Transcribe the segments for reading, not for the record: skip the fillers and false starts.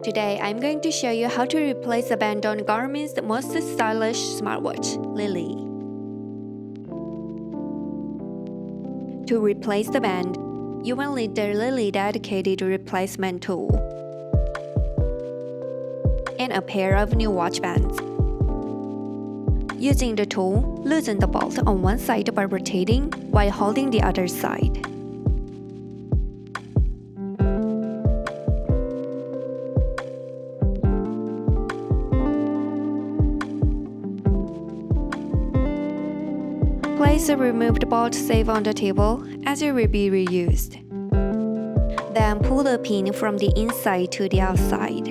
Today, I'm going to show you how to replace the band on Garmin's most stylish smartwatch, Lily. To replace the band, you will need the Lily dedicated replacement tool and a pair of new watch bands. Using the tool, loosen the bolt on one side by rotating while holding the other side. Place the removed bolt safe on the table as it will be reused. Then pull the pin from the inside to the outside.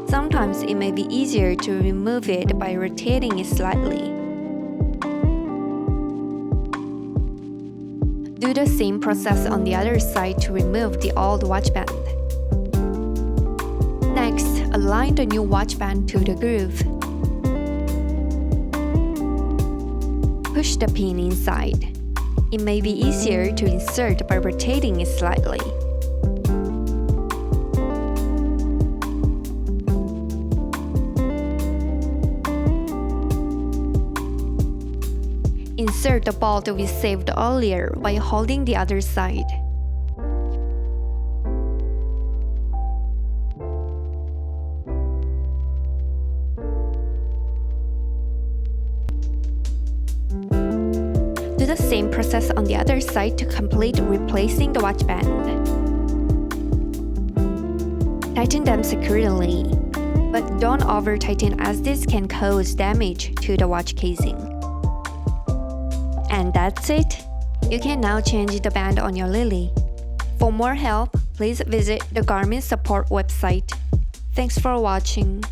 Sometimes it may be easier to remove it by rotating it slightly. Do the same process on the other side to remove the old watch band. Next, align the new watch band to the groove. Push the pin inside. It may be easier to insert by rotating it slightly. Insert the bolt we saved earlier by holding the other side. Do the same process on the other side to complete replacing the watch band. Tighten them securely, but don't over-tighten as this can cause damage to the watch casing. And that's it! You can now change the band on your Lily. For more help, please visit the Garmin support website. Thanks for watching.